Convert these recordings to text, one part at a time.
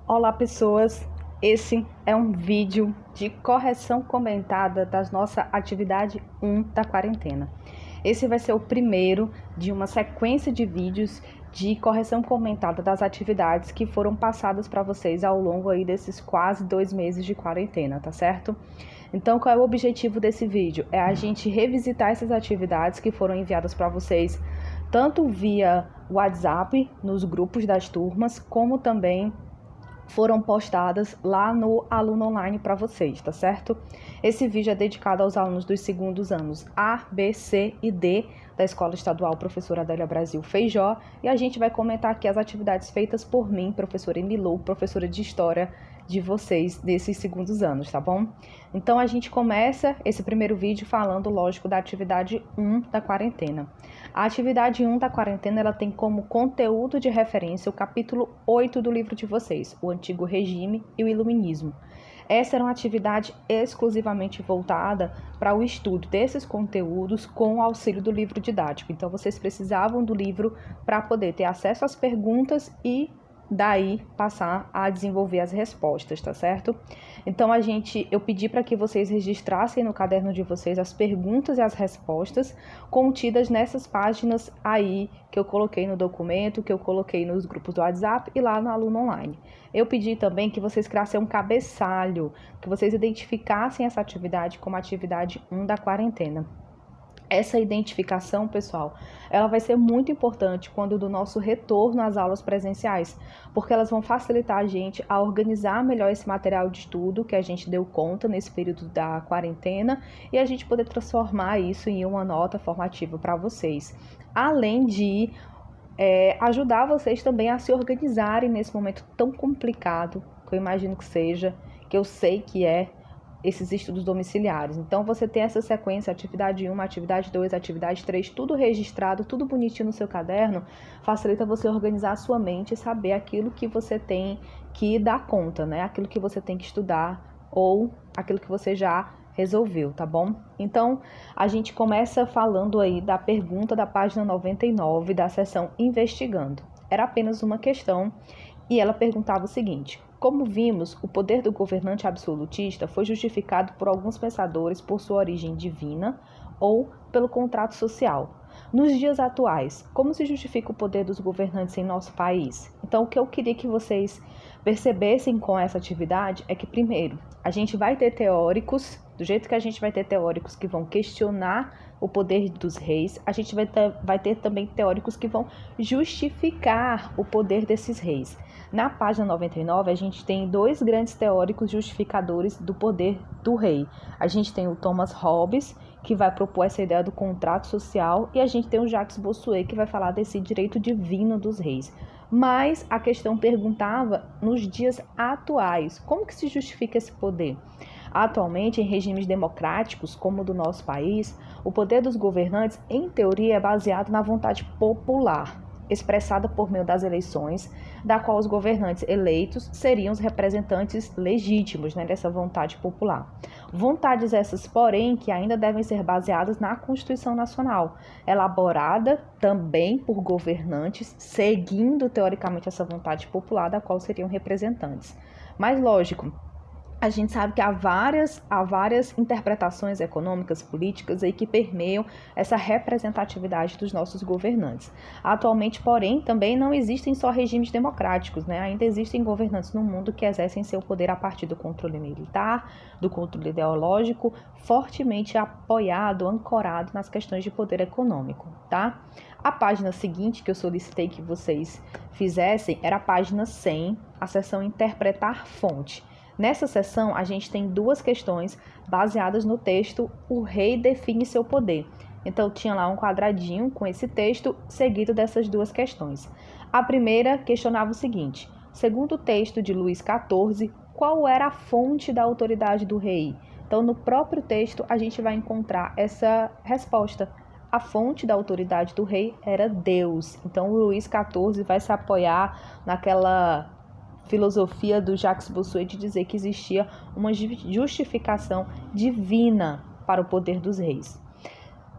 Olá pessoas, esse é um vídeo de correção comentada da nossa atividade 1 da quarentena. Esse vai ser o primeiro de uma sequência de vídeos de correção comentada das atividades que foram passadas para vocês ao longo aí desses quase 2 meses de quarentena, tá certo? Então, qual é o objetivo desse vídeo? É a gente revisitar essas atividades que foram enviadas para vocês, tanto via WhatsApp, nos grupos das turmas, como também foram postadas lá no Aluno Online para vocês, tá certo? Esse vídeo é dedicado aos alunos dos segundos anos A, B, C e D da Escola Estadual Professora Adélia Brasil Feijó, e a gente vai comentar aqui as atividades feitas por mim, professora Emilu, professora de História de vocês desses segundos anos, tá bom? Então a gente começa esse primeiro vídeo falando, lógico, da atividade 1 da quarentena. A atividade 1 da quarentena, ela tem como conteúdo de referência o capítulo 8 do livro de vocês, o Antigo Regime e o Iluminismo. Essa era uma atividade exclusivamente voltada para o estudo desses conteúdos com o auxílio do livro didático. Então, vocês precisavam do livro para poder ter acesso às perguntas e daí passar a desenvolver as respostas, tá certo? Então eu pedi para que vocês registrassem no caderno de vocês as perguntas e as respostas contidas nessas páginas aí que eu coloquei no documento, que eu coloquei nos grupos do WhatsApp e lá no Aluno Online. Eu pedi também que vocês criassem um cabeçalho, que vocês identificassem essa atividade como atividade 1 da quarentena. Essa identificação, pessoal, ela vai ser muito importante quando do nosso retorno às aulas presenciais, porque elas vão facilitar a gente a organizar melhor esse material de estudo que a gente deu conta nesse período da quarentena e a gente poder transformar isso em uma nota formativa para vocês. Além de ajudar vocês também a se organizarem nesse momento tão complicado, que eu imagino que seja, que eu sei que é, esses estudos domiciliares. Então, você tem essa sequência, atividade 1, atividade 2, atividade 3, tudo registrado, tudo bonitinho no seu caderno, facilita você organizar a sua mente e saber aquilo que você tem que dar conta, né? Aquilo que você tem que estudar ou aquilo que você já resolveu, tá bom? Então, a gente começa falando aí da pergunta da página 99 da seção Investigando. Era apenas uma questão e ela perguntava o seguinte: como vimos, o poder do governante absolutista foi justificado por alguns pensadores por sua origem divina ou pelo contrato social. Nos dias atuais, como se justifica o poder dos governantes em nosso país? Então, o que eu queria que vocês percebessem com essa atividade é que, primeiro, a gente vai ter teóricos, do jeito que a gente vai ter teóricos que vão questionar o poder dos reis, a gente vai ter também teóricos que vão justificar o poder desses reis. Na página 99, a gente tem dois grandes teóricos justificadores do poder do rei. A gente tem o Thomas Hobbes, que vai propor essa ideia do contrato social, e a gente tem o Jacques Bossuet, que vai falar desse direito divino dos reis. Mas a questão perguntava nos dias atuais, como que se justifica esse poder? Atualmente, em regimes democráticos, como o do nosso país, o poder dos governantes, em teoria, é baseado na vontade popular, expressada por meio das eleições, da qual os governantes eleitos seriam os representantes legítimos, né, dessa vontade popular. Vontades essas, porém, que ainda devem ser baseadas na Constituição Nacional, elaborada também por governantes, seguindo teoricamente essa vontade popular, da qual seriam representantes. Mas, lógico, a gente sabe que há várias interpretações econômicas, políticas aí que permeiam essa representatividade dos nossos governantes. Atualmente, porém, também não existem só regimes democráticos, né? Ainda existem governantes no mundo que exercem seu poder a partir do controle militar, do controle ideológico, fortemente apoiado, ancorado nas questões de poder econômico, tá? A página seguinte que eu solicitei que vocês fizessem era a página 100, a seção Interpretar Fonte. Nessa seção, a gente tem duas questões baseadas no texto O Rei Define Seu Poder. Então, tinha lá um quadradinho com esse texto, seguido dessas duas questões. A primeira questionava o seguinte: segundo o texto de Luís XIV, qual era a fonte da autoridade do rei? Então, no próprio texto, a gente vai encontrar essa resposta. A fonte da autoridade do rei era Deus. Então, o Luís XIV vai se apoiar naquela filosofia do Jacques Bossuet de dizer que existia uma justificação divina para o poder dos reis.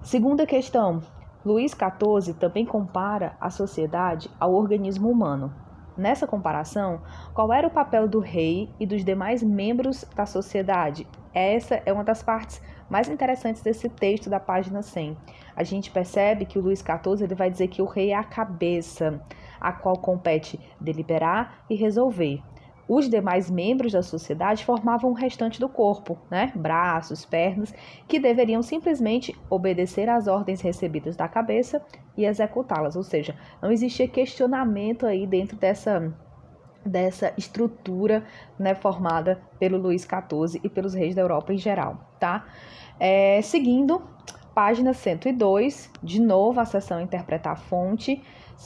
Segunda questão, Luís XIV também compara a sociedade ao organismo humano. nessa comparação, qual era o papel do rei e dos demais membros da sociedade. Essa é uma das partes mais interessantes desse texto da página 100. A gente percebe que o Luís XIV ele vai dizer que o rei é a cabeça, a qual compete deliberar e resolver. Os demais membros da sociedade formavam o restante do corpo, né? Braços, pernas, que deveriam simplesmente obedecer às ordens recebidas da cabeça e executá-las. Ou seja, não existia questionamento aí dentro dessa estrutura, né, formada pelo Luís XIV e pelos reis da Europa em geral, tá? Seguindo, página 102, de novo a seção Interpretar Fonte.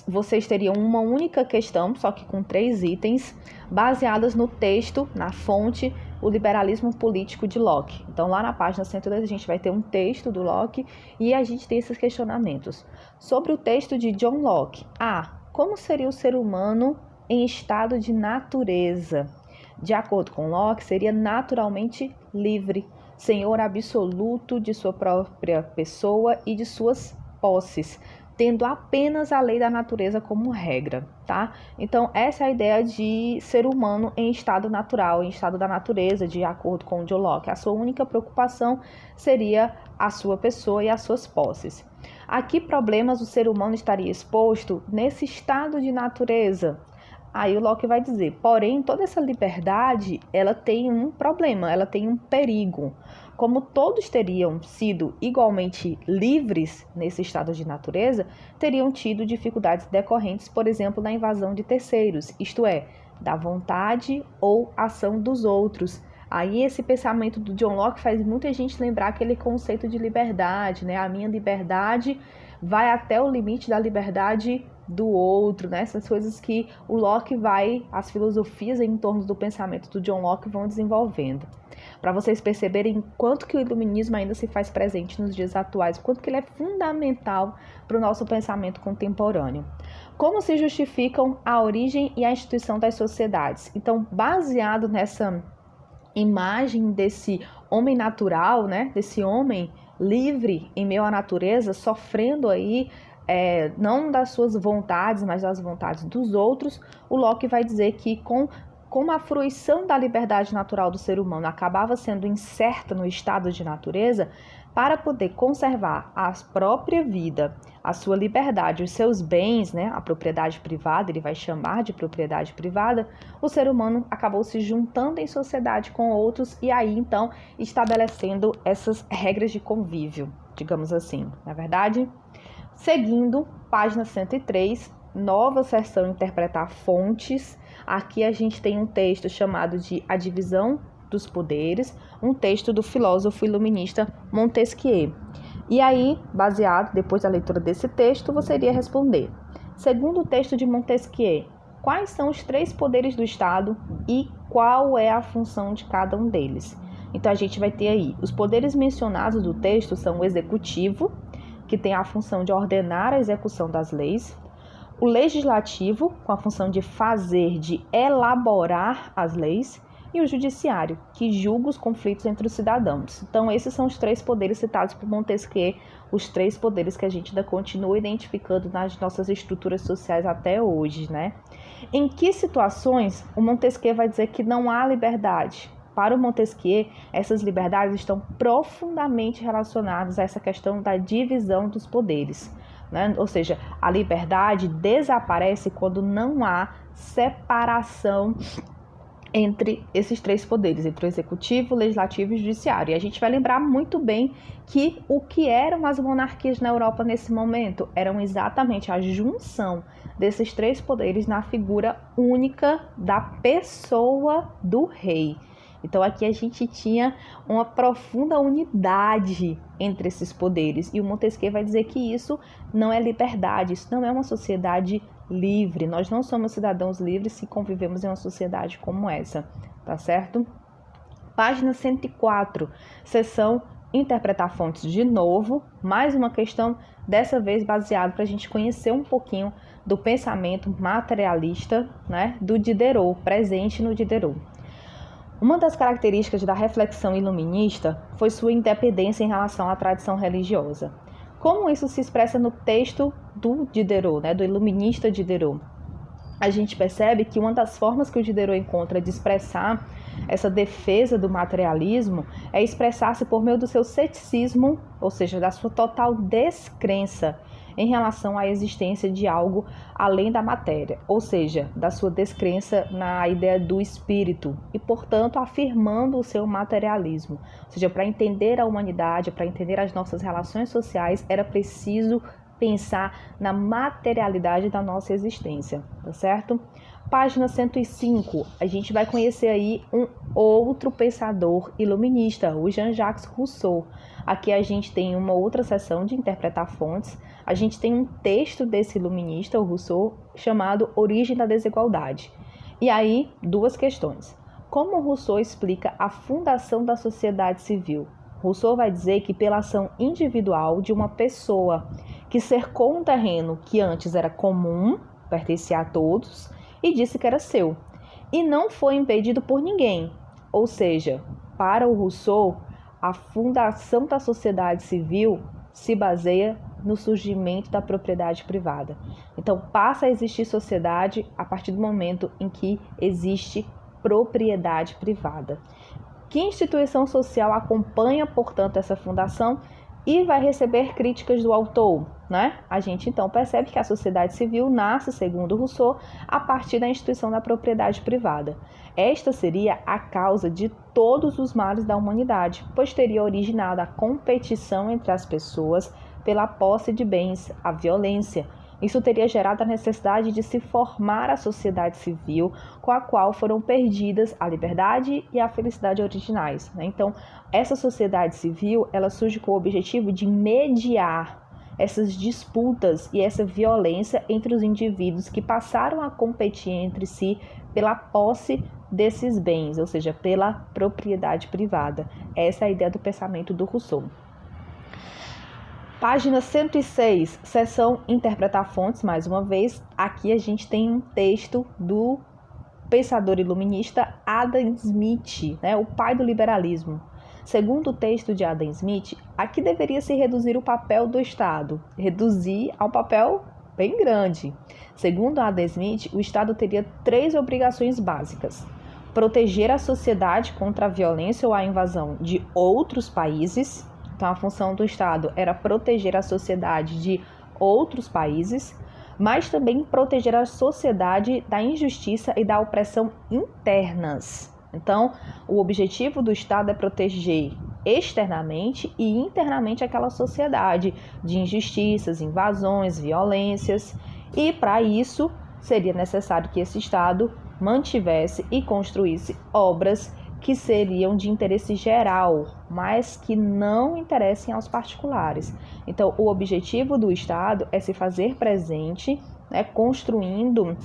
Vocês teriam uma única questão, só que com 3 itens, baseadas no texto, na fonte, O Liberalismo Político de Locke. Então, lá na página 102, a gente vai ter um texto do Locke e a gente tem esses questionamentos. Sobre o texto de John Locke. Como seria o ser humano em estado de natureza? De acordo com Locke, seria naturalmente livre, senhor absoluto de sua própria pessoa e de suas posses, tendo apenas a lei da natureza como regra, tá? Então, essa é a ideia de ser humano em estado natural, em estado da natureza, de acordo com John Locke. A sua única preocupação seria a sua pessoa e as suas posses. A que problemas o ser humano estaria exposto nesse estado de natureza? Aí o Locke vai dizer, porém, toda essa liberdade, ela tem um problema, ela tem um perigo. Como todos teriam sido igualmente livres nesse estado de natureza, teriam tido dificuldades decorrentes, por exemplo, na invasão de terceiros, isto é, da vontade ou ação dos outros. Aí esse pensamento do John Locke faz muita gente lembrar aquele conceito de liberdade, né? A minha liberdade vai até o limite da liberdade do outro, né? Essas coisas que o Locke as filosofias em torno do pensamento do John Locke vão desenvolvendo. Para vocês perceberem quanto que o iluminismo ainda se faz presente nos dias atuais, quanto que ele é fundamental para o nosso pensamento contemporâneo. Como se justificam a origem e a instituição das sociedades? Então, baseado nessa imagem desse homem natural, né? Desse homem livre em meio à natureza, sofrendo aí não das suas vontades, mas das vontades dos outros, o Locke vai dizer que como a fruição da liberdade natural do ser humano acabava sendo incerta no estado de natureza, para poder conservar a própria vida, a sua liberdade, os seus bens, né, a propriedade privada, ele vai chamar de propriedade privada, o ser humano acabou se juntando em sociedade com outros e aí, então, estabelecendo essas regras de convívio, digamos assim, na verdade. Seguindo, página 103, nova seção Interpretar Fontes. Aqui a gente tem um texto chamado de A Divisão dos Poderes, um texto do filósofo iluminista Montesquieu. E aí, baseado, depois da leitura desse texto, você iria responder. Segundo o texto de Montesquieu, quais são os 3 poderes do Estado e qual é a função de cada um deles? Então, a gente vai ter aí, os poderes mencionados do texto são o executivo, que tem a função de ordenar a execução das leis, o legislativo, com a função de fazer, de elaborar as leis, e o judiciário, que julga os conflitos entre os cidadãos. Então, esses são os 3 poderes citados por Montesquieu, os 3 poderes que a gente ainda continua identificando nas nossas estruturas sociais até hoje, né? Em que situações o Montesquieu vai dizer que não há liberdade? Para o Montesquieu, essas liberdades estão profundamente relacionadas a essa questão da divisão dos poderes, né? Ou seja, a liberdade desaparece quando não há separação entre esses 3 poderes, entre o executivo, o legislativo e o judiciário. E a gente vai lembrar muito bem que o que eram as monarquias na Europa nesse momento eram exatamente a junção desses 3 poderes na figura única da pessoa do rei. Então aqui a gente tinha uma profunda unidade entre esses poderes e o Montesquieu vai dizer que isso não é liberdade, isso não é uma sociedade livre. Nós não somos cidadãos livres se convivemos em uma sociedade como essa, tá certo? Página 104, seção Interpretar Fontes de novo, mais uma questão, dessa vez baseada para a gente conhecer um pouquinho do pensamento materialista, né, do Diderot, presente no Diderot. Uma das características da reflexão iluminista foi sua independência em relação à tradição religiosa. Como isso se expressa no texto do Diderot, né, do iluminista Diderot? a gente percebe que uma das formas que o Diderot encontra de expressar essa defesa do materialismo é expressar-se por meio do seu ceticismo, ou seja, da sua total descrença em relação à existência de algo além da matéria, ou seja, da sua descrença na ideia do espírito e, portanto, afirmando o seu materialismo. Ou seja, para entender a humanidade, para entender as nossas relações sociais, era preciso pensar na materialidade da nossa existência, tá certo? Página 105, a gente vai conhecer aí um outro pensador iluminista, o Jean-Jacques Rousseau. Aqui a gente tem uma outra seção de interpretar fontes. A gente tem um texto desse iluminista, o Rousseau, chamado Origem da Desigualdade. E aí, duas questões. Como Rousseau explica a fundação da sociedade civil? Rousseau vai dizer que pela ação individual de uma pessoa que cercou um terreno que antes era comum, pertencia a todos, e disse que era seu, e não foi invadido por ninguém. Ou seja, para o Rousseau, a fundação da sociedade civil se baseia no surgimento da propriedade privada. Então, passa a existir sociedade a partir do momento em que existe propriedade privada. Que instituição social acompanha, portanto, essa fundação e vai receber críticas do autor, né? A gente então percebe que a sociedade civil nasce, segundo Rousseau, a partir da instituição da propriedade privada. Esta seria a causa de todos os males da humanidade, pois teria originado a competição entre as pessoas pela posse de bens, a violência. Isso teria gerado a necessidade de se formar a sociedade civil, com a qual foram perdidas a liberdade e a felicidade originais, né? Então, essa sociedade civil, ela surge com o objetivo de mediar essas disputas e essa violência entre os indivíduos que passaram a competir entre si pela posse desses bens, ou seja, pela propriedade privada. Essa é a ideia do pensamento do Rousseau. Página 106, seção Interpretar Fontes, mais uma vez. Aqui a gente tem um texto do pensador iluminista Adam Smith, né, o pai do liberalismo. Segundo o texto de Adam Smith, aqui deveria se reduzir o papel do Estado, reduzir a um papel bem grande. Segundo Adam Smith, o Estado teria 3 obrigações básicas: proteger a sociedade contra a violência ou a invasão de outros países. Então, a função do Estado era proteger a sociedade de outros países, mas também proteger a sociedade da injustiça e da opressão internas. Então, o objetivo do Estado é proteger externamente e internamente aquela sociedade de injustiças, invasões, violências. E, para isso, seria necessário que esse Estado mantivesse e construísse obras que seriam de interesse geral, mas que não interessem aos particulares. Então, o objetivo do Estado é se fazer presente, né, construindo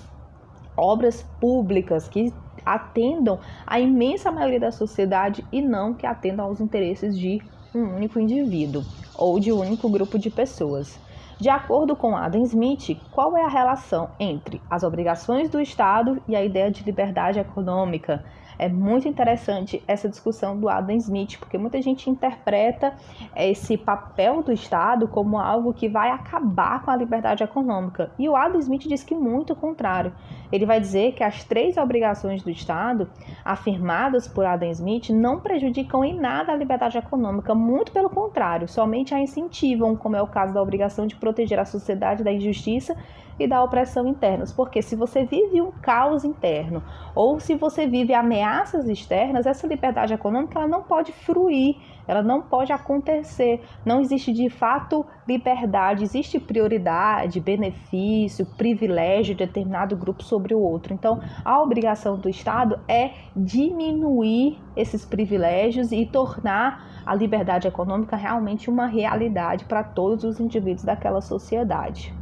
obras públicas que atendam à imensa maioria da sociedade e não que atendam aos interesses de um único indivíduo ou de um único grupo de pessoas. De acordo com Adam Smith, qual é a relação entre as obrigações do Estado e a ideia de liberdade econômica? É muito interessante essa discussão do Adam Smith, porque muita gente interpreta esse papel do Estado como algo que vai acabar com a liberdade econômica. E o Adam Smith diz que muito o contrário. Ele vai dizer que as 3 obrigações do Estado, afirmadas por Adam Smith, não prejudicam em nada a liberdade econômica, muito pelo contrário, somente a incentivam, como é o caso da obrigação de proteger a sociedade da injustiça e da opressão internas, porque se você vive um caos interno ou se você vive ameaças externas, essa liberdade econômica ela não pode fruir, ela não pode acontecer, não existe de fato liberdade, existe prioridade, benefício, privilégio de determinado grupo sobre o outro. Então, a obrigação do Estado é diminuir esses privilégios e tornar a liberdade econômica realmente uma realidade para todos os indivíduos daquela sociedade.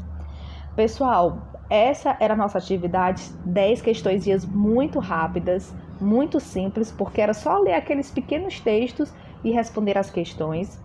Pessoal, essa era a nossa atividade, 10 questõezinhas muito rápidas, muito simples, porque era só ler aqueles pequenos textos e responder as questões.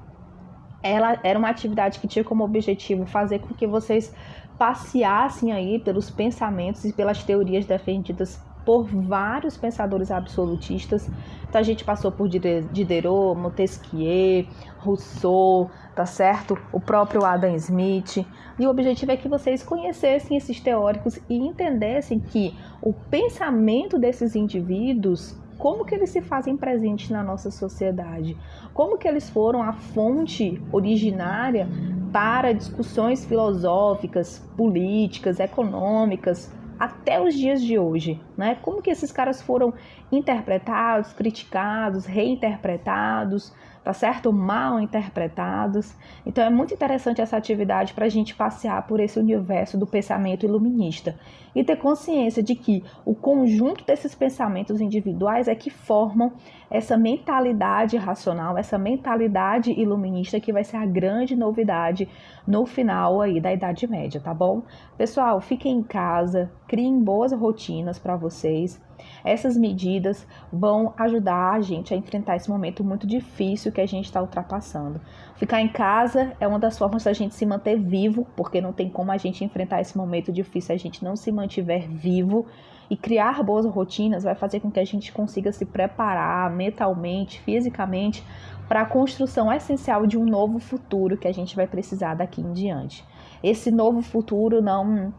Ela era uma atividade que tinha como objetivo fazer com que vocês passeassem aí pelos pensamentos e pelas teorias defendidas por vários pensadores absolutistas. Então a gente passou por Diderot, Montesquieu, Rousseau, tá certo? O próprio Adam Smith. E o objetivo é que vocês conhecessem esses teóricos e entendessem que o pensamento desses indivíduos, como que eles se fazem presentes na nossa sociedade, como que eles foram a fonte originária para discussões filosóficas, políticas, econômicas, até os dias de hoje, né? Como que esses caras foram interpretados, criticados, reinterpretados, tá certo? Mal interpretados. Então é muito interessante essa atividade para a gente passear por esse universo do pensamento iluminista e ter consciência de que o conjunto desses pensamentos individuais é que formam essa mentalidade racional, essa mentalidade iluminista que vai ser a grande novidade no final aí da Idade Média, tá bom? Pessoal, fiquem em casa, criem boas rotinas para vocês. Essas medidas vão ajudar a gente a enfrentar esse momento muito difícil que a gente está ultrapassando. Ficar em casa é uma das formas da gente se manter vivo, porque não tem como a gente enfrentar esse momento difícil se a gente não se mantiver vivo. E criar boas rotinas vai fazer com que a gente consiga se preparar mentalmente, fisicamente, para a construção essencial de um novo futuro que a gente vai precisar daqui em diante. Esse novo futuro não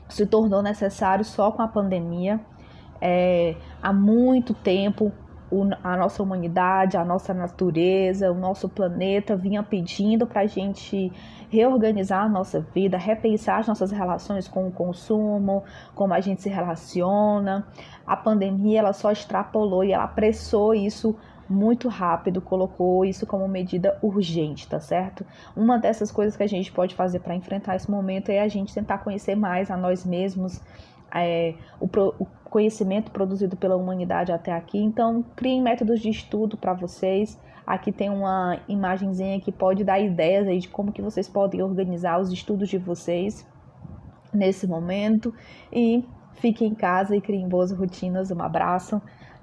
se tornou necessário só com a pandemia. Há muito tempo a nossa humanidade, a nossa natureza, o nosso planeta vinha pedindo para a gente reorganizar a nossa vida, repensar as nossas relações com o consumo, como a gente se relaciona. A pandemia ela só extrapolou e ela apressou isso muito rápido, colocou isso como medida urgente, tá certo? Uma dessas coisas que a gente pode fazer para enfrentar esse momento é a gente tentar conhecer mais a nós mesmos, o conhecimento produzido pela humanidade até aqui. Então, criem métodos de estudo para vocês. Aqui tem uma imagenzinha que pode dar ideias aí de como que vocês podem organizar os estudos de vocês nesse momento. E fiquem em casa e criem boas rotinas. Um abraço